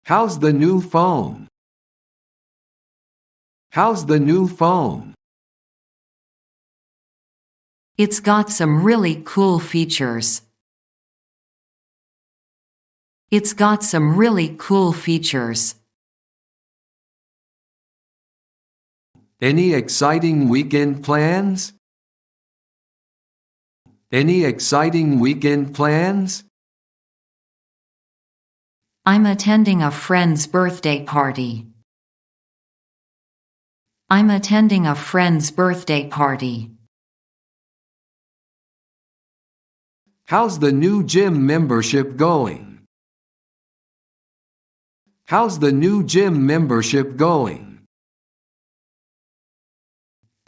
How's the new phone? How's the new phone? It's got some really cool features. It's got some really cool features. Any exciting weekend plans? Any exciting weekend plans? I'm attending a friend's birthday party. I'm attending a friend's birthday party. How's the new gym membership going? How's the new gym membership going?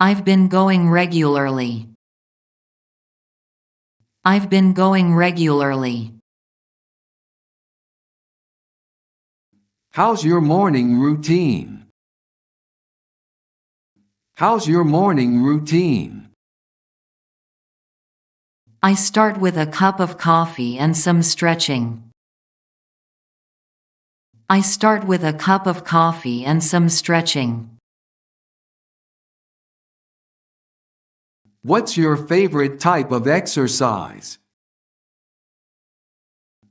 I've been going regularly. I've been going regularly. How's your morning routine? How's your morning routine? I start with a cup of coffee and some stretching. I start with a cup of coffee and some stretching. What's your favorite type of exercise?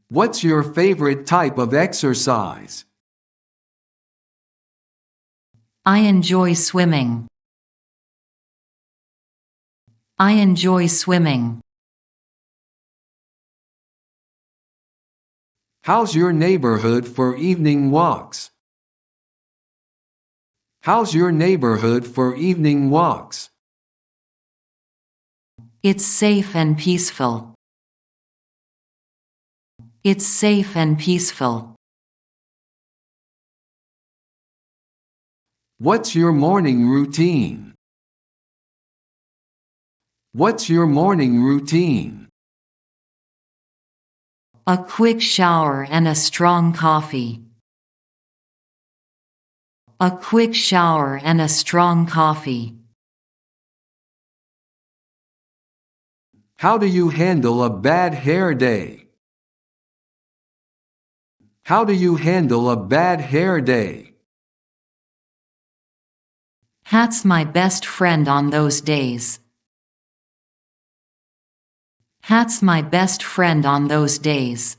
What's your favorite type of exercise? I enjoy swimming. I enjoy swimming. How's your neighborhood for evening walks? How's your neighborhood for evening walks? It's safe and peaceful. It's safe and peaceful. What's your morning routine? What's your morning routine? A quick shower and a strong coffee. A quick shower and a strong coffee. How do you handle a bad hair day? How do you handle a bad hair day? Hat's my best friend on those days. Hat's my best friend on those days.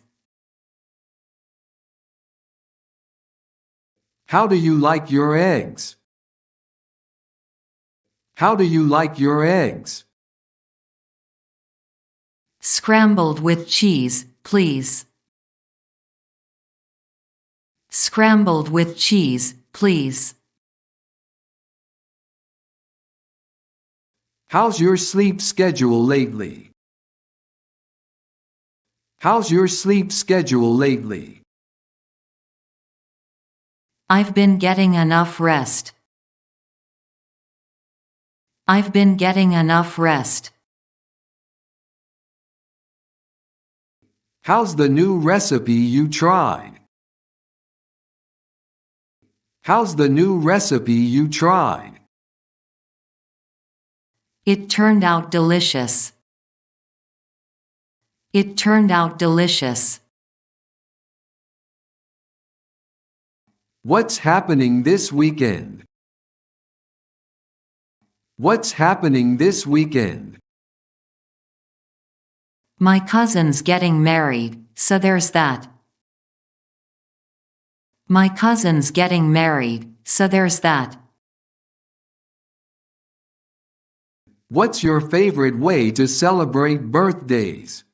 How do you like your eggs? How do you like your eggs? Scrambled with cheese, please. Scrambled with cheese, please. How's your sleep schedule lately? How's your sleep schedule lately? I've been getting enough rest. I've been getting enough rest. How's the new recipe you tried? How's the new recipe you tried? It turned out delicious. It turned out delicious. What's happening this weekend? What's happening this weekend? My cousin's getting married, so there's that. My cousin's getting married, so there's that. What's your favorite way to celebrate birthdays?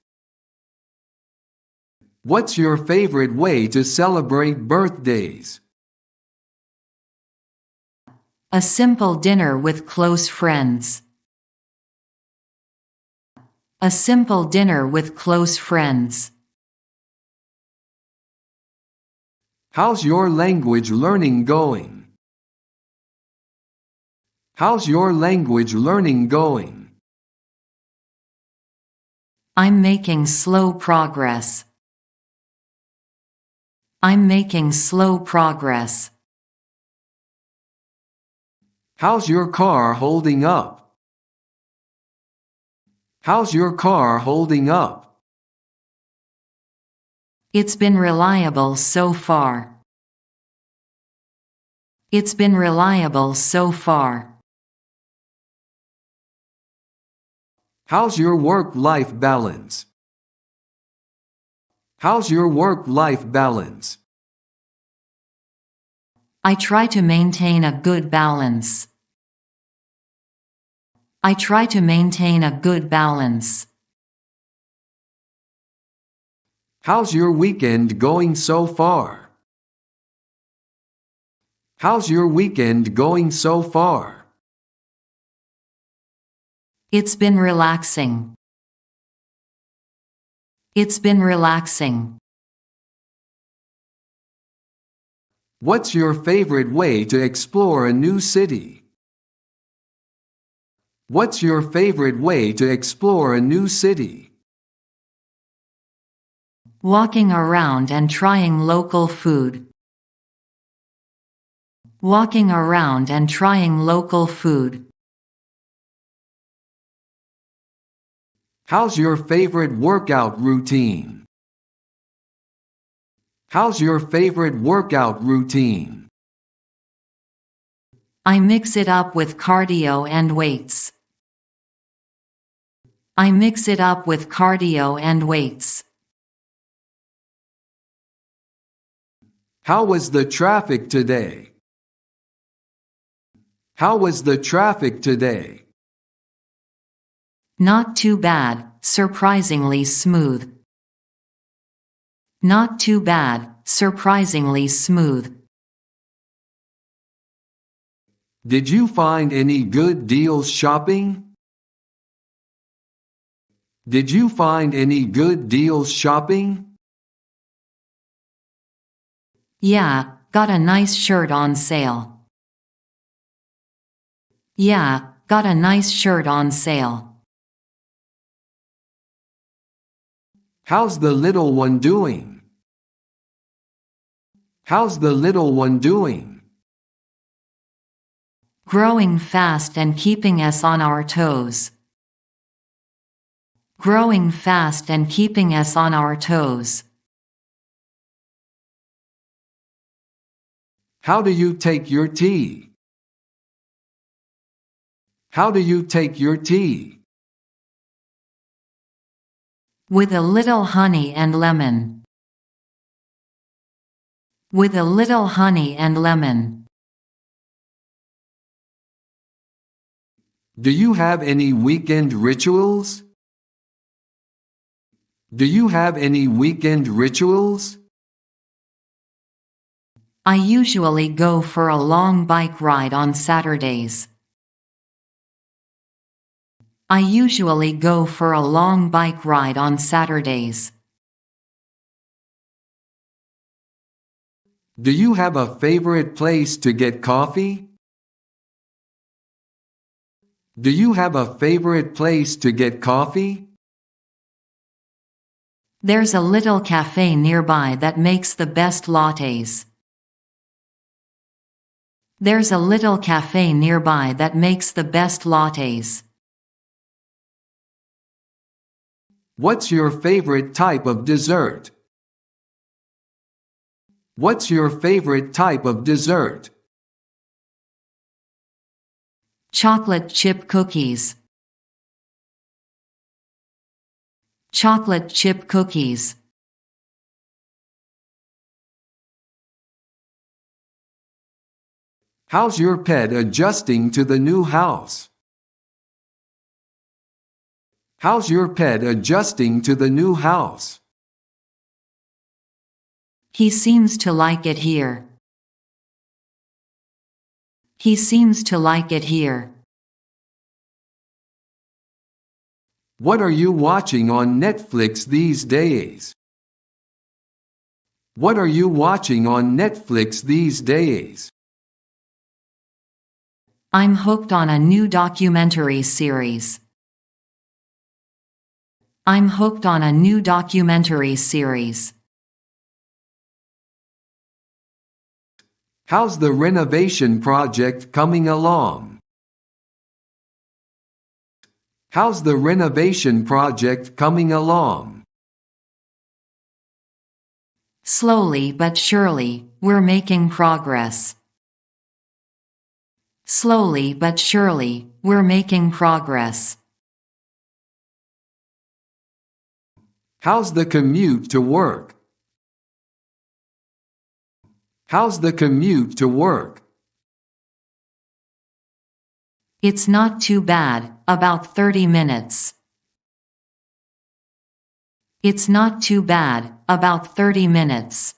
What's your favorite way to celebrate birthdays? A simple dinner with close friends. A simple dinner with close friends. How's your language learning going? How's your language learning going? I'm making slow progress. I'm making slow progress. How's your car holding up? How's your car holding up? It's been reliable so far. It's been reliable so far. How's your work-life balance? How's your work-life balance? I try to maintain a good balance. I try to maintain a good balance. How's your weekend going so far? How's your weekend going so far? It's been relaxing. It's been relaxing. What's your favorite way to explore a new city? What's your favorite way to explore a new city? Walking around and trying local food. Walking around and trying local food. How's your favorite workout routine? How's your favorite workout routine? I mix it up with cardio and weights. I mix it up with cardio and weights. How was the traffic today? How was the traffic today? Not too bad, surprisingly smooth. Not too bad, surprisingly smooth. Did you find any good deals shopping? Did you find any good deals shopping? Yeah, got a nice shirt on sale. Yeah, got a nice shirt on sale. How's the little one doing? How's the little one doing? Growing fast and keeping us on our toes. Growing fast and keeping us on our toes. How do you take your tea? How do you take your tea? With a little honey and lemon. With a little honey and lemon. Do you have any weekend rituals? Do you have any weekend rituals? I usually go for a long bike ride on Saturdays. I usually go for a long bike ride on Saturdays. Do you have a favorite place to get coffee? Do you have a favorite place to get coffee? There's a little cafe nearby that makes the best lattes. There's a little cafe nearby that makes the best lattes. What's your favorite type of dessert? What's your favorite type of dessert? Chocolate chip cookies. Chocolate chip cookies. How's your pet adjusting to the new house? How's your pet adjusting to the new house? He seems to like it here. He seems to like it here. What are you watching on Netflix these days? What are you watching on Netflix these days? I'm hooked on a new documentary series. I'm hooked on a new documentary series. How's the renovation project coming along? How's the renovation project coming along? Slowly but surely, we're making progress. Slowly but surely, we're making progress. How's the commute to work? How's the commute to work? It's not too bad, about 30 minutes. It's not too bad, about 30 minutes.